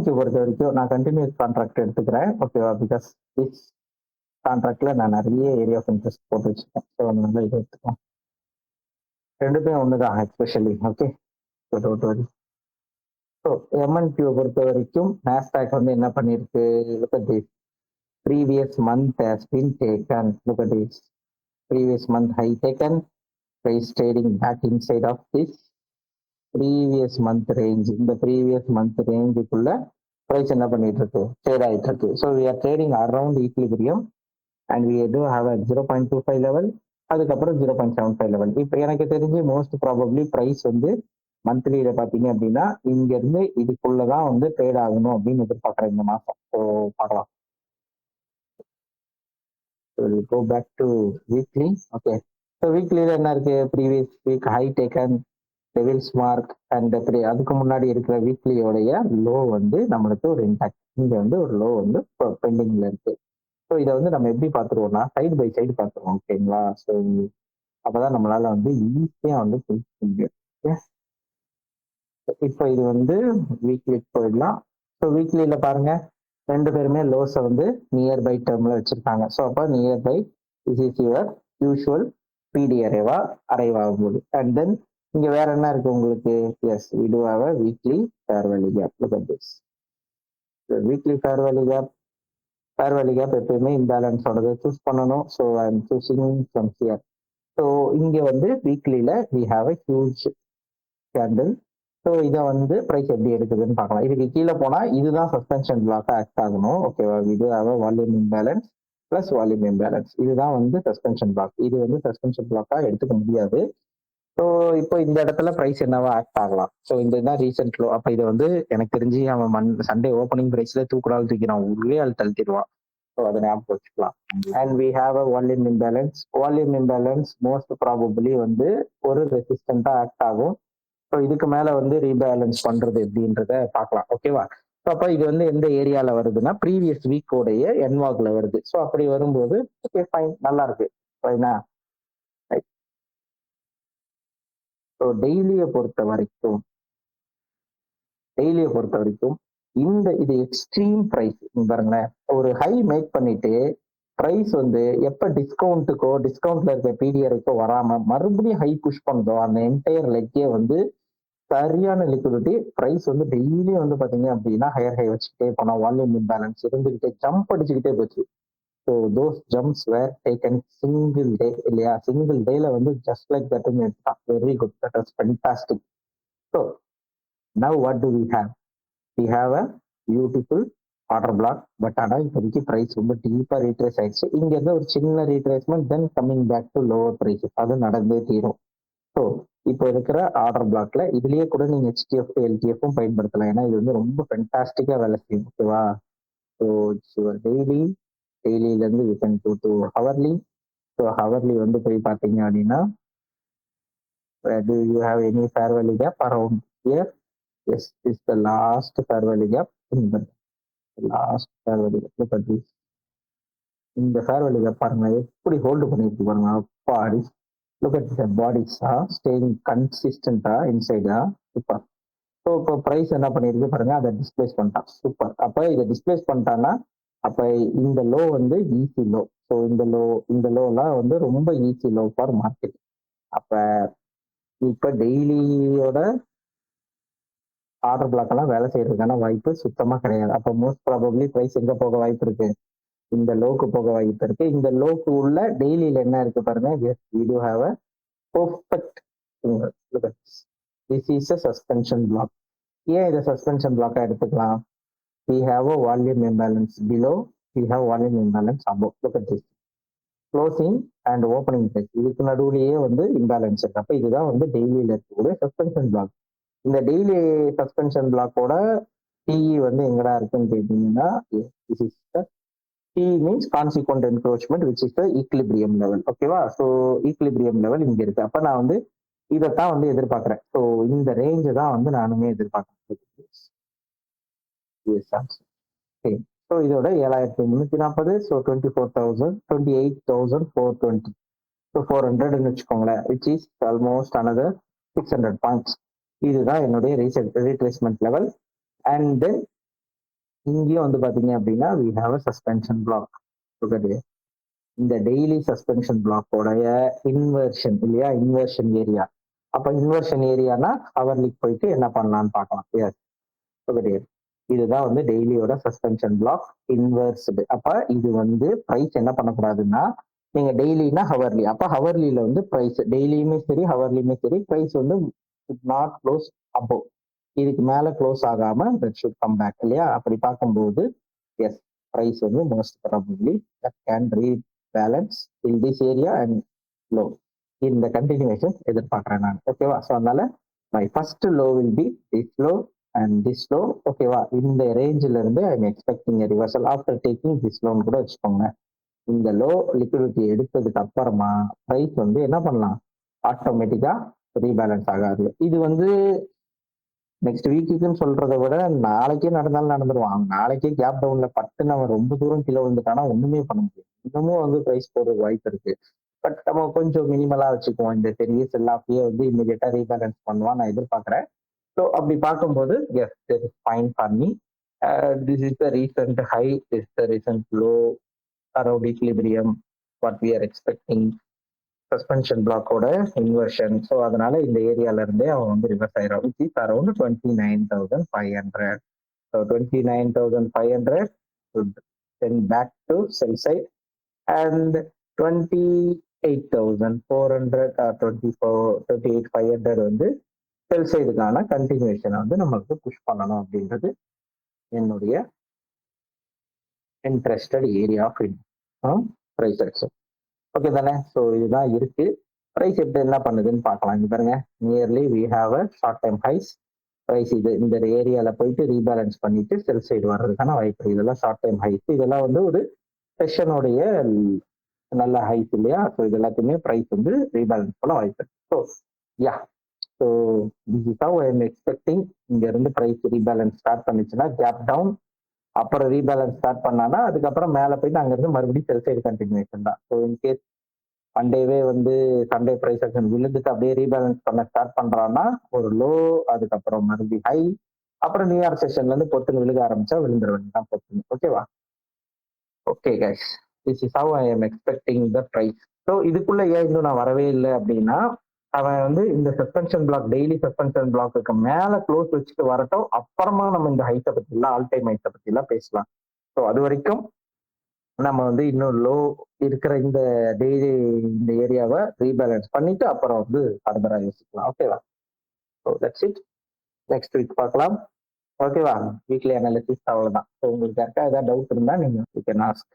இன்னைக்கு பொறுத்த வரைக்கும் நான் கண்டினியூஸ் கான்ட்ராக்ட் எடுத்துக்கிறேன். ஓகேவா? பிகாஸ் திஸ் கான்ட்ராக்ட்ல நான் நிறைய ஏரியா ஆஃப் இன்ட்ரெஸ்ட் போட்டு வச்சிருக்கேன். ஸோ அதனால இது எடுத்துக்கலாம். ரெண்டுமே ஒண்ணுதான் especially. Okay, don't worry. So MNQ பொறுத்த வரைக்கும் நாஸ்டாக் வந்து என்ன பண்ணிருக்கு? Look at this. Previous month has been taken. Look at this. Previous month high taken. Price trading back inside of this previous month range. இந்த previous month range-க்குள்ள price என்ன பண்ணிட்டு இருக்கு? Trade ஆயிட்டு இருக்கு. So we are trading around equilibrium and we do have a 0.25 level, அதுக்கப்புறம் 0.75 level. இப்போ எனக்கு தெரிஞ்சு மோஸ்ட் ப்ராபப்ளி பிரைஸ் வந்து மந்த்லியில பாத்தீங்க அப்படின்னா இங்க இருந்து இதுக்குள்ளதான் வந்து ட்ரேட் ஆகணும் அப்படின்னு எதிர்பார்க்குறேன் இந்த மாசம். ஸோ பார்க்கலாம். Go back to weekly. Okay, so வீக்லியில என்ன இருக்கு? Previous week high taken, devil's mark and அதுக்கு முன்னாடி இருக்கிற வீக்லியோடைய லோ வந்து நம்மளுக்கு ஒரு இம்பாக்ட். இங்க வந்து ஒரு லோ வந்து பெண்டிங்ல இருக்கு. ஸோ இதை வந்து நம்ம எப்படி பார்த்துருவோம்னா சைடு பை சைடு பார்த்துருவோம். ஓகேங்களா? ஸோ அப்பதான் நம்மளால வந்து ஈஸியா வந்து புரிஞ்சுக்க முடியும். இப்போ இது வந்து வீக்லி போயிடலாம். ஸோ வீக்லியில பாருங்க, ரெண்டு பேருமே லோஸை வந்து நியர் பை டேர்ம்ல வச்சிருக்காங்க. ஸோ அப்போ near by is is your usual PD அரைவா அரைவ் ஆகும்போது. அண்ட் தென் இங்க வேற என்ன இருக்கு உங்களுக்கு? Yes, we do have a weekly fair value gap. Look at this. Weekly fair value gap. Fair value gap எப்பயுமே இம்பேலன்ஸோட சூஸ் பண்ணணும். So I am choosing from here. So இங்க வந்து வீக்லியில we have a huge candle. So இதை வந்து price எப்படி எடுக்குதுன்னு பார்க்கலாம். இதுக்கு கீழே போனா இதுதான் சஸ்பென்ஷன் பிளாக்கா ஆக்ட் ஆகணும். ஓகேவா? இது have volume imbalance plus volume imbalance. இதுதான் வந்து சஸ்பென்ஷன் பிளாக். இது வந்து சஸ்பென்ஷன் பிளாக்கா எடுத்துக்க முடியாது. ஸோ இப்போ இந்த இடத்துல ப்ரைஸ் என்னவா ஆக்ட் ஆகலாம்? ஸோ இந்த ரீசெண்ட் லோ. அப்போ இதை வந்து எனக்கு தெரிஞ்சு அவன் சண்டே ஓப்பனிங் ப்ரைஸ்ல தூக்குறாள் தூக்கிறான், ஒரே ஆள் தள்ளிடுவான். ஸோ அதை ஞாபகம் வச்சுக்கலாம். And we have a volume imbalance. Volume imbalance most probably வந்து ஒரு ரெசிஸ்டண்டா ஆக்ட் ஆகும். ஸோ இதுக்கு மேல வந்து ரீபேலன்ஸ் பண்றது எப்படின்றத பார்க்கலாம். ஓகேவா? ஸோ அப்போ இது வந்து எந்த ஏரியால வருதுன்னா ப்ரீவியஸ் வீக்கோடைய என்வாக்ல வருது. ஸோ அப்படி வரும்போது ஓகே ஃபைன், நல்லா இருக்கு. ஃபைனா? ஸோ டெய்லியை பொறுத்த வரைக்கும் இது எக்ஸ்ட்ரீம் பிரைஸ் பாருங்களேன். ஒரு ஹை மேக் பண்ணிட்டு பிரைஸ் வந்து எப்ப டிஸ்கவுண்ட்ல இருக்க பிடிஆருக்கோ வராம மறுபடியும் ஹை புஷ் பண்ணுதோ அந்த என்டையர் லெக்கே வந்து சரியான லிக்விடிட்டி. பிரைஸ் வந்து டெய்லி வந்து பாத்தீங்க அப்படின்னா ஹையர் ஹை வச்சுக்கிட்டே போனா வால்யூம் இம்பேலன்ஸ் இருந்துகிட்டே ஜம்ப் அடிச்சுக்கிட்டே போச்சு. So those jumps were taken single day இல்லையா? சிங்கிள் டேல வந்து ஜஸ்ட் லைக் தட் எடுத்தான். Very good, that was fantastic. So now what do we have? We have a beautiful order block. But ஆனால் இப்போதைக்கு price ரொம்ப டீப்பா ரீட்ரேஸ் ஆயிடுச்சு. இங்க இருந்து ஒரு சின்ன retracement, then coming back to lower prices. அது நடந்தே தீரும். ஸோ இப்போ இருக்கிற ஆர்டர் பிளாக்ல இதுலயே கூட நீங்க ஹெச்டிஎஃப் எல்டிஎஃப்பும் பயன்படுத்தலாம். ஏன்னா இது வந்து ரொம்ப ஃபென்டாஸ்டிக்கா வேலை செய்யும். ஓகேவா? ஸோ இட்ஸ் டெய்லியில இருந்து you can go to hourly. So hourly வந்து போய் பார்த்தீங்க அப்படின்னா do you have any fair value gap around here? Yes, it's the last fair value gap. Last fair value gap. Look at this. இந்த fair value gap பாருங்க எப்படி hold பண்ணிட்டு பாருங்க. அப்பாடி. Look at the bodies staying consistent inside. Super. So இப்போ price என்ன பண்ணிருக்கு பாருங்க, அதை டிஸ்பிளேஸ் பண்ணிட்டான். சூப்பர். அப்போ இதை டிஸ்பிளேஸ் பண்ணிட்டான்னா அப்போ இந்த லோ வந்து ஈஸி லோ. ஸோ இந்த லோலாம் வந்து ரொம்ப ஈஸி லோ ஃபார் மார்க்கெட். அப்ப இப்ப டெய்லியோட ஆர்டர் பிளாக் எல்லாம் வேலை செய்யறதுக்கான வாய்ப்பு சுத்தமா கிடையாது. அப்ப மோஸ்ட் ப்ராபப்ளி ப்ரைஸ் எங்க போக வாய்ப்பு இருக்கு? இந்த லோக்கு போக வாய்ப்பு இருக்கு. இந்த லோக்கு உள்ள டெய்லியில என்ன இருக்கு பாருங்க. Yes, we do have a perfect finger. Look at this. This is a suspension block. ஏன் இதை சஸ்பென்ஷன் பிளாக்கா எடுத்துக்கலாம்? We have a volume imbalance below, we have volume imbalance above. Look at this. Closing and opening price இதுக்கு நடுவுலயே வந்து imbalance இருக்கு. அப்ப இதுதான் வந்து டெய்லியில இருக்கக்கூடிய சஸ்பென்ஷன் பிளாக். இந்த டெய்லி சஸ்பென்ஷன் பிளாக்கோட டிஇ வந்து எங்கடா இருக்குன்னு கேட்டீங்கன்னா D means consequent encroachment which is the equilibrium level. ஓகேவா? ஸோ ஈக்லிபிரியம் லெவல் இங்க இருக்கு. அப்ப நான் வந்து இதைத்தான் வந்து எதிர்பார்க்கிறேன். ஸோ இந்த ரேஞ்சை தான் வந்து நானுமே எதிர்பார்க்கிறேன். ஸோ இதோட 7340. ஸோ 28,420. ஸோ 400ன்னு வச்சுக்கோங்களேன், which is almost another 600 points. இதுதான் என்னுடைய ரீட்ரேஸ்மெண்ட் லெவல். அண்ட் தென் இங்கேயும் வந்து பாத்தீங்க அப்படின்னா we have a suspension block. இந்த டெய்லி சஸ்பென்ஷன் பிளாக்கோடைய இன்வர்ஷன் இல்லையா, இன்வர்ஷன் ஏரியா. அப்ப இன்வர்ஷன் ஏரியானா ஹவர்லிக்கு போயிட்டு என்ன பண்ணலாம்னு பார்க்கலாம். எஸ், இதுதான் வந்து டெய்லியோட சஸ்பென்ஷன் பிளாக் இன்வெர்ஸ்டு. அப்ப இது வந்து பிரைஸ் என்ன பண்ணக்கூடாதுன்னா, நீங்க டெய்லினா ஹவர்லி, அப்ப ஹவர்லியில வந்து பிரைஸ் டெய்லியுமே சரி ஹவர்லியுமே சரி பிரைஸ் வந்து நாட் க்ளோஸ் அபோவ், இதுக்கு மேல க்ளோஸ் ஆகாம தட் ஷுட் கம் பேக் இல்லையா. அப்படி பார்க்கும்போது எஸ், பிரைஸ் வந்து most probably that can rebalance in this area and low. இந்த கண்டினியூஷன் எதிர்பார்க்கிறேன் நான். ஓகேவா? ஸோ அதனால my first low will be this low and this low. ஓகேவா? இந்த ரேஞ்சில இருந்து ஐ am expecting reversal after taking this loan கூட வச்சுக்கோங்க. இந்த லோ லிக்விடிட்டி எடுத்ததுக்கு அப்புறமா பிரைஸ் வந்து என்ன பண்ணலாம், ஆட்டோமேட்டிக்கா ரீபேலன்ஸ் ஆகாது. இது வந்து நெக்ஸ்ட் வீக்குன்னு சொல்றதை விட நாளைக்கே நடந்தாலும் நடந்துருவான். நாளைக்கே கேப் டவுன்ல பட்டுன்னு அவன் ரொம்ப தூரம் கீழே வந்துட்டானா ஒண்ணுமே பண்ண முடியாது. இன்னமும் வந்து பிரைஸ் போடுறதுக்கு வாய்ப்பு இருக்கு. பட் நம்ம கொஞ்சம் மினிமலா வச்சுக்குவோம். இந்த 10 years எல்லாத்தையும் வந்து இமீடியட்டா ரீபேலன்ஸ் பண்ணுவான் நான் எதிர்பார்க்கிறேன். ஸோ அப்படி பார்க்கும்போது yes, this is fine for me. This is the recent high, this is the recent low around equilibrium what we are expecting suspension பிளாக்கோட இன்வர்ஷன். ஸோ அதனால இந்த ஏரியால இருந்தே அவன் வந்து ரிவர்ஸ் ஆயிரும், which is around 29,500. So 29,500 should send back to sell side and 28,400 or 28,500 வந்து செல் சைடுக்கான கண்டினியூஷனை வந்து நம்மளுக்கு புஷ் பண்ணணும் அப்படின்றது என்னுடைய interested area of price action. Okay தானே? ஸோ இதுதான் இருக்கு. ப்ரைஸ் எப்படி என்ன பண்ணுதுன்னு பார்க்கலாம். இங்க பாருங்க, nearly we have a short time highs. Price இது இந்த ஏரியால போயிட்டு ரீபேலன்ஸ் பண்ணிட்டு செல் சைடு வர்றதுக்கான வாய்ப்பு. இதெல்லாம் ஷார்ட் டைம் ஹைஸ். இதெல்லாம் வந்து ஒரு செஷனுடைய நல்ல ஹைஸ் இல்லையா. ஸோ இது எல்லாத்தையுமே ப்ரைஸ் வந்து ரீபேலன்ஸ் பண்ண வாய்ப்பு. So yeah, so this is how I am expecting. இங்க இருந்து ப்ரைஸ் ரீபேலன்ஸ் ஸ்டார்ட் பண்ணிச்சுன்னா கேப் டவுன், அப்புறம் ரீபேலன்ஸ் ஸ்டார்ட் பண்ணானா அதுக்கப்புறம் மேல போயிட்டு அங்க இருந்து மறுபடியும் செல் சைடு கண்டினியூஷன் தான். ஸோ இன்கேஸ் சண்டேவே வந்து சண்டே பிரைஸ் ஆக்ஷன் விழுந்துட்டு அப்படியே ரீபேலன்ஸ் பண்ண ஸ்டார்ட் பண்றான்னா ஒரு லோ, அதுக்கப்புறம் மறுபடியும் ஹை, அப்புறம் நியூ இயர் செஷன்ல இருந்து பொத்துன்னு விழுக ஆரம்பிச்சா விழுந்துட வேண்டியதான் பொத்துன்னு. ஓகேவா? Okay guys, this is how I am expecting the price. So இதுக்குள்ள ஏன் இன்னும் நான் வரவே இல்லை அப்படின்னா, அவன் வந்து இந்த சஸ்பென்ஷன் பிளாக் டெய்லி சஸ்பென்ஷன் பிளாக்கு மேல க்ளோஸ் வச்சுட்டு வரட்டும், அப்புறமா நம்ம இந்த ஹைட்டை பத்தி எல்லாம் ஆல் டைம் ஹைட்டை பத்தி எல்லாம் பேசலாம். ஸோ அது வரைக்கும் நம்ம வந்து இன்னும் லோ இருக்கிற இந்த டெய்லி இந்த ஏரியாவை ரீபேலன்ஸ் பண்ணிட்டு அப்புறம் வந்து ஃபர்தரா யோசிக்கலாம். ஓகேவா? So that's it. Next week பார்க்கலாம். ஓகேவா? வீக்லி அனாலிசிஸ் அவ்வளவுதான். ஸோ உங்களுக்கு யாருக்கா ஏதாவது டவுட் இருந்தா நீங்க யூ கேன் ஆஸ்க்.